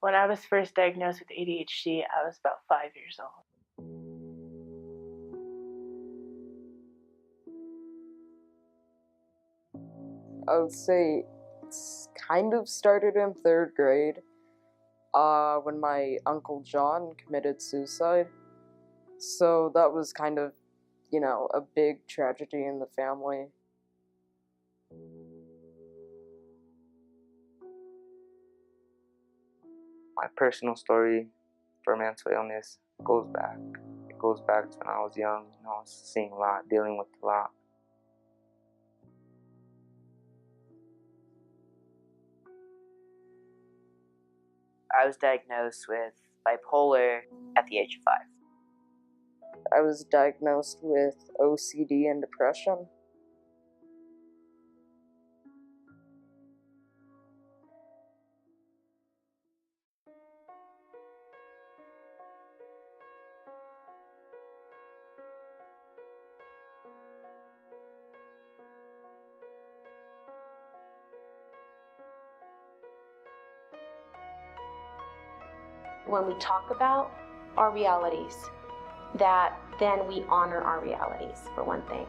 When I was first diagnosed with ADHD, I was about 5 years old. I would say it's kind of started in third grade, when my Uncle John committed suicide. So that was kind of, a big tragedy in the family. My personal story for mental illness goes back. It goes back to when I was young. I was seeing a lot, dealing with a lot. I was diagnosed with bipolar at the age of 5. I was diagnosed with OCD and depression. When we talk about our realities, that then we honor our realities, for one thing.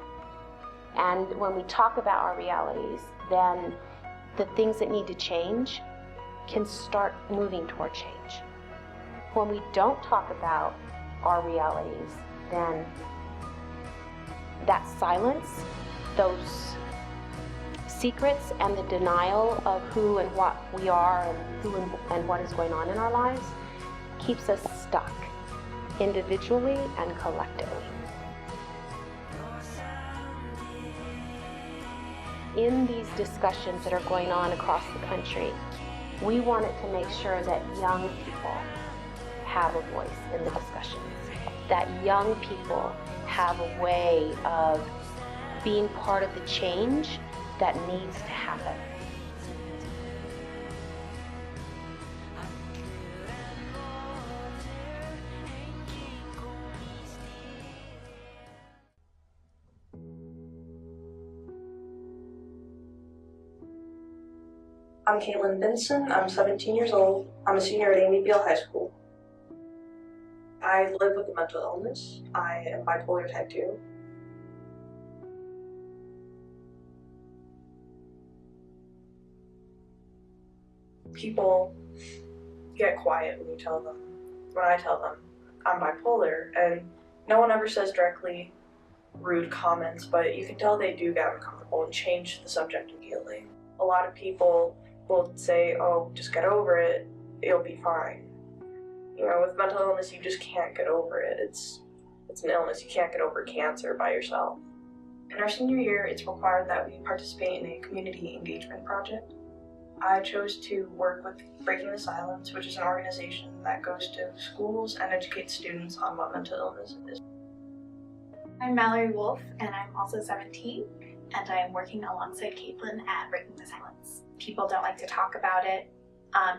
And when we talk about our realities, then the things that need to change can start moving toward change. When we don't talk about our realities, then that silence, those secrets and the denial of who and what we are and who and what is going on in our lives keeps us stuck individually and collectively. In these discussions that are going on across the country, we wanted to make sure that young people have a voice in the discussions, that young people have a way of being part of the change that needs to happen. I'm Caitlin Benson. I'm 17 years old. I'm a senior at Amy Beale High School. I live with a mental illness. I am bipolar type 2. People get quiet when I tell them I'm bipolar, and no one ever says directly rude comments, but you can tell they do get uncomfortable and change the subject immediately. A lot of people will say, oh, just get over it, it'll be fine. With mental illness, you just can't get over it. It's an illness. You can't get over cancer by yourself. In our senior year, it's required that we participate in a community engagement project. I chose to work with Breaking the Silence, which is an organization that goes to schools and educates students on what mental illness is. I'm Mallory Wolf, and I'm also 17, and I'm working alongside Caitlin at Breaking the Silence. People don't like to talk about it,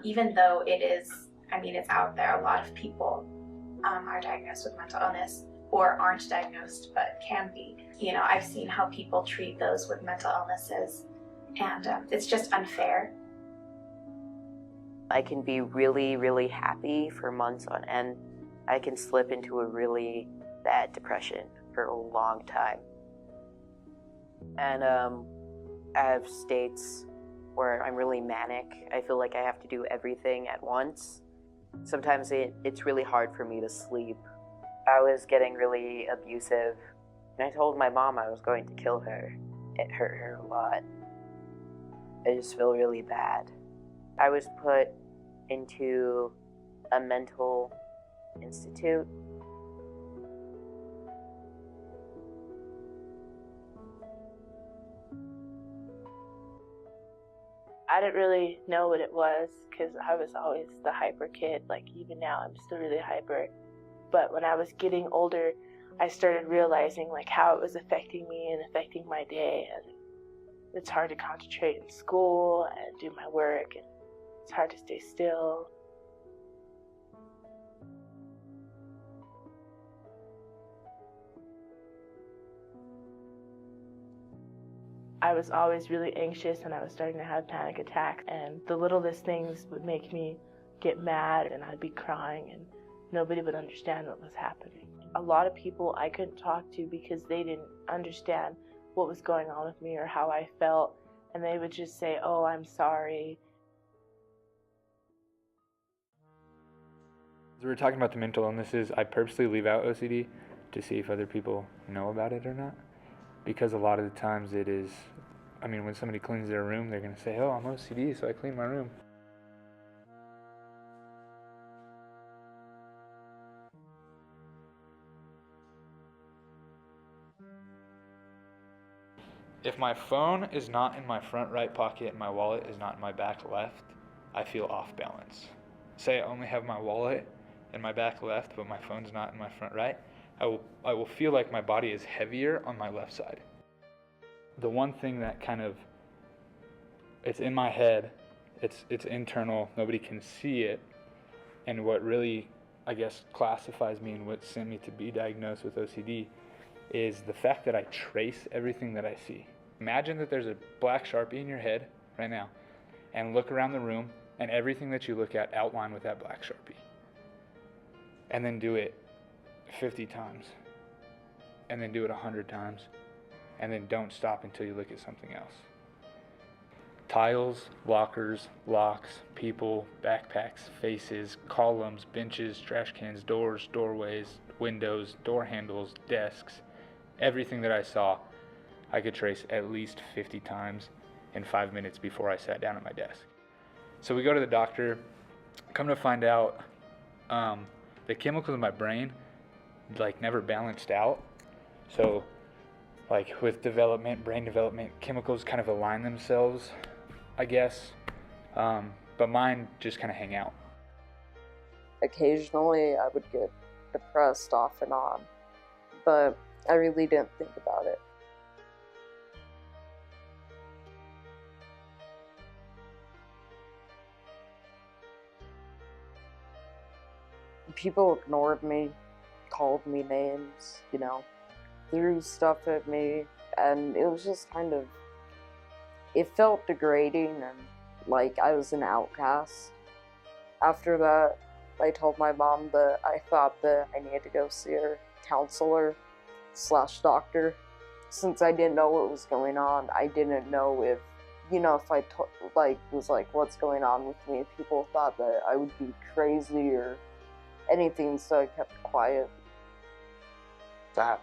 even though it's out there. A lot of people are diagnosed with mental illness or aren't diagnosed but can be. I've seen how people treat those with mental illnesses, and it's just unfair. I can be really, really happy for months on end. I can slip into a really bad depression for a long time. And I have states where I'm really manic. I feel like I have to do everything at once. Sometimes it's really hard for me to sleep. I was getting really abusive, and I told my mom I was going to kill her. It hurt her a lot. I just feel really bad. I was put into a mental institute. I didn't really know what it was because I was always the hyper kid. Like even now, I'm still really hyper. But when I was getting older, I started realizing like how it was affecting me and affecting my day. And it's hard to concentrate in school and do my work, and it's hard to stay still. I was always really anxious, and I was starting to have panic attacks, and the littlest things would make me get mad and I'd be crying and nobody would understand what was happening. A lot of people I couldn't talk to because they didn't understand what was going on with me or how I felt, and they would just say, "Oh, I'm sorry." As we were talking about the mental illnesses, I purposely leave out OCD to see if other people know about it or not, because a lot of the times it is, when somebody cleans their room, they're going to say, "Oh, I'm OCD, so I clean my room." If my phone is not in my front right pocket and my wallet is not in my back left, I feel off balance. Say I only have my wallet in my back left, but my phone's not in my front right, I will feel like my body is heavier on my left side. The one thing that it's in my head, it's internal, nobody can see it, and what really, I guess, classifies me and what sent me to be diagnosed with OCD is the fact that I trace everything that I see. Imagine that there's a black Sharpie in your head right now, and look around the room, and everything that you look at outline with that black Sharpie. And then do it 50 times, and then do it 100 times, and then don't stop until you look at something else. Tiles, lockers, locks, people, backpacks, faces, columns, benches, trash cans, doors, doorways, windows, door handles, desks, everything that I saw, I could trace at least 50 times in 5 minutes before I sat down at my desk. So we go to the doctor, come to find out the chemicals in my brain never balanced out. So with brain development, chemicals kind of align themselves, I guess, but mine just kind of hang out. Occasionally I would get depressed off and on, but I really didn't think about it. People ignored me, called me names, threw stuff at me, and it was just it felt degrading and like I was an outcast. After that, I told my mom that I thought that I needed to go see a counselor/doctor. Since I didn't know what was going on, I didn't know if, if I was like, what's going on with me, people thought that I would be crazy or anything, so I kept quiet. I have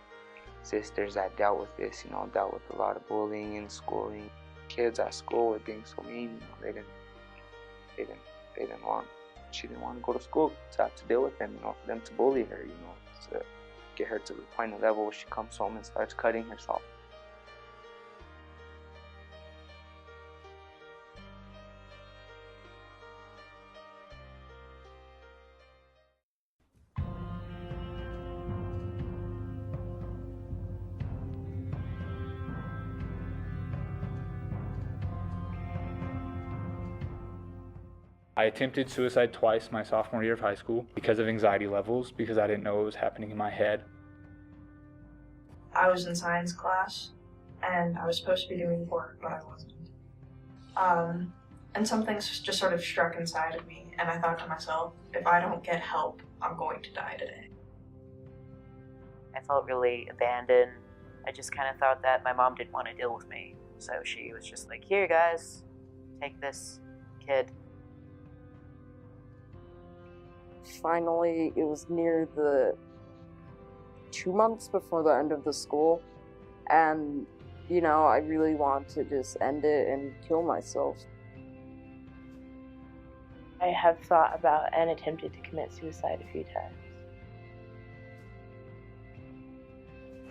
sisters that dealt with this, dealt with a lot of bullying in schooling. Kids at school were being so mean, she didn't want to go to school to have to deal with them, for them to bully her, to get her to the point of level where she comes home and starts cutting herself. I attempted suicide twice my sophomore year of high school because of anxiety levels, because I didn't know what was happening in my head. I was in science class, and I was supposed to be doing work, but I wasn't. And something just sort of struck inside of me, and I thought to myself, if I don't get help, I'm going to die today. I felt really abandoned. I just kind of thought that my mom didn't want to deal with me, so she was just like, "Here, guys, take this kid." Finally, it was near the 2 months before the end of the school, and I really wanted to just end it and kill myself. I have thought about and attempted to commit suicide a few times.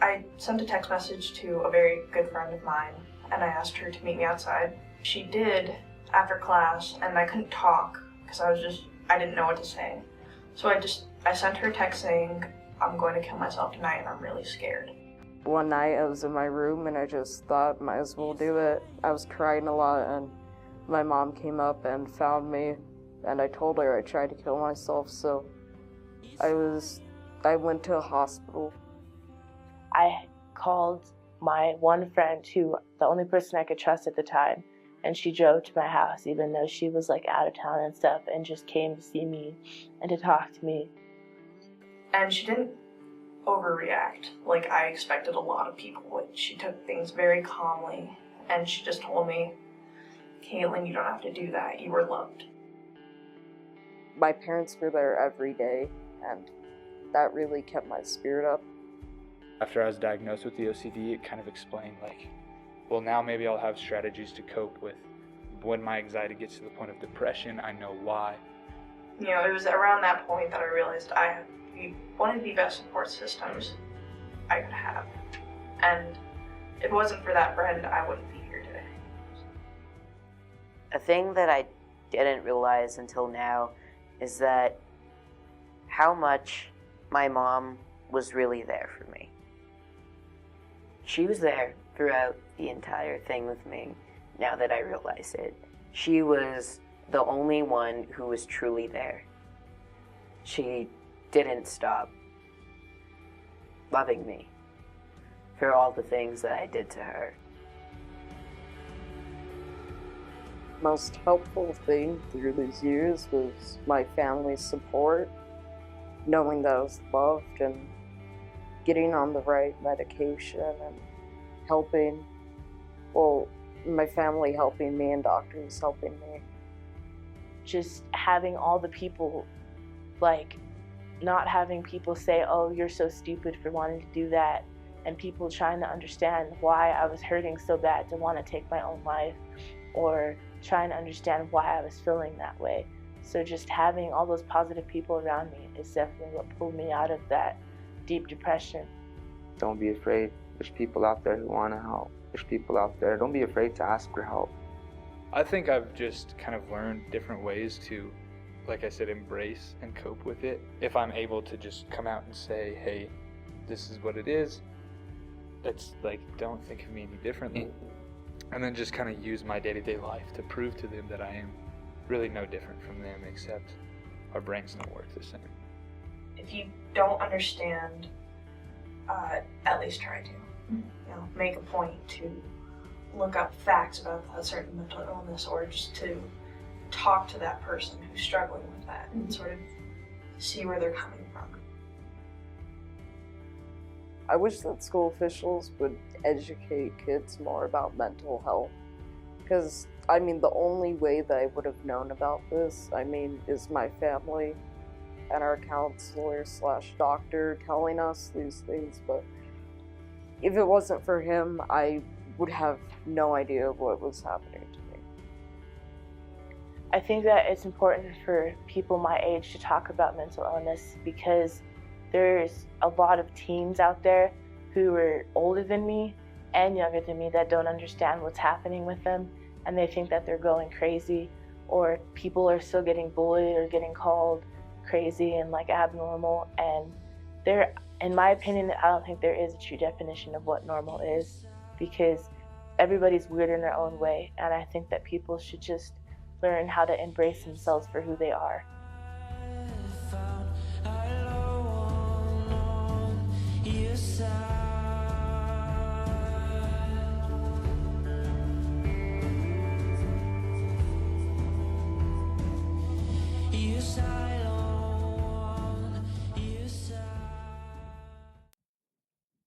I sent a text message to a very good friend of mine, and I asked her to meet me outside. She did after class, and I couldn't talk because I didn't know what to say. So I sent her a text saying, "I'm going to kill myself tonight and I'm really scared." One night I was in my room and I just thought, might as well do it. I was crying a lot, and my mom came up and found me, and I told her I tried to kill myself, so I went to a hospital. I called my one friend, the only person I could trust at the time, and she drove to my house even though she was like out of town and stuff, and just came to see me and to talk to me. And she didn't overreact like I expected a lot of people would. She took things very calmly, and she just told me, Caitlin, you don't have to do that. You were loved. My parents were there every day, and that really kept my spirit up. After I was diagnosed with the OCD, it kind of explained, like, well, now maybe I'll have strategies to cope with when my anxiety gets to the point of depression. I know why. You know, it was around that point that I realized I had one of the best support systems I could have. And if it wasn't for that friend, I wouldn't be here today. A thing that I didn't realize until now is that how much my mom was really there for me. She was there throughout the entire thing with me, now that I realize it. She was the only one who was truly there. She didn't stop loving me for all the things that I did to her. Most helpful thing through these years was my family's support, knowing that I was loved and getting on the right medication and helping, well, my family helping me and doctors helping me. Just having all the people, like, not having people say, oh, you're so stupid for wanting to do that, and people trying to understand why I was hurting so bad to want to take my own life, or trying to understand why I was feeling that way. So just having all those positive people around me is definitely what pulled me out of that deep depression. Don't be afraid. There's people out there who want to help. There's people out there. Don't be afraid to ask for help. I think I've just kind of learned different ways to, like I said, embrace and cope with it. If I'm able to just come out and say, hey, this is what it is, it's like, don't think of me any differently. And then just kind of use my day-to-day life to prove to them that I am really no different from them, except our brains don't work the same. If you don't understand, at least try to. You know, make a point to look up facts about a certain mental illness, or just to talk to that person who's struggling with that and sort of see where they're coming from. I wish that school officials would educate kids more about mental health, because, I mean, the only way that I would have known about this, I mean, is my family and our counselor / doctor telling us these things, but if it wasn't for him, I would have no idea what was happening to me. I think that it's important for people my age to talk about mental illness, because there's a lot of teens out there who are older than me and younger than me that don't understand what's happening with them, and they think that they're going crazy, or people are still getting bullied or getting called crazy and like abnormal. And in my opinion, I don't think there is a true definition of what normal is, because everybody's weird in their own way, and I think that people should just learn how to embrace themselves for who they are.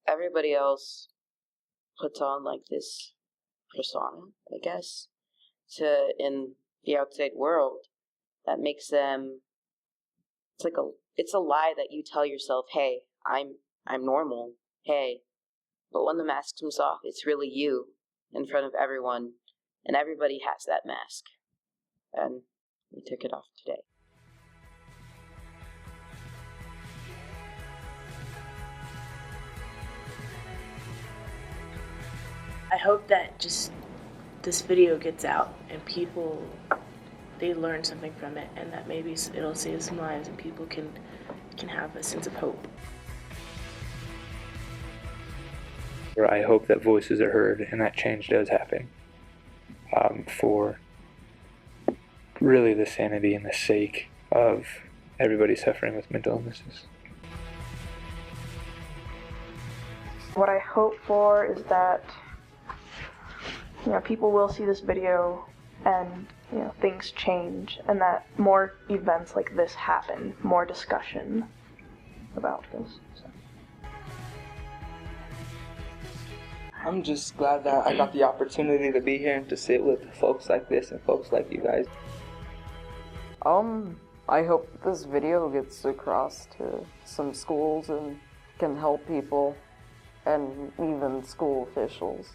Everybody else puts on like this persona, I guess, in the outside world that makes them, it's a lie that you tell yourself, hey, I'm normal, hey, but when the mask comes off, it's really you in front of everyone, and everybody has that mask, and we took it off today. I hope that just this video gets out and people, they learn something from it, and that maybe it'll save some lives and people can have a sense of hope. I hope that voices are heard and that change does happen for really the sanity and the sake of everybody suffering with mental illnesses. What I hope for is that people will see this video and things change, and that more events like this happen, more discussion about this. So. I'm just glad that I got the opportunity to be here and to sit with folks like this and folks like you guys. I hope this video gets across to some schools and can help people and even school officials.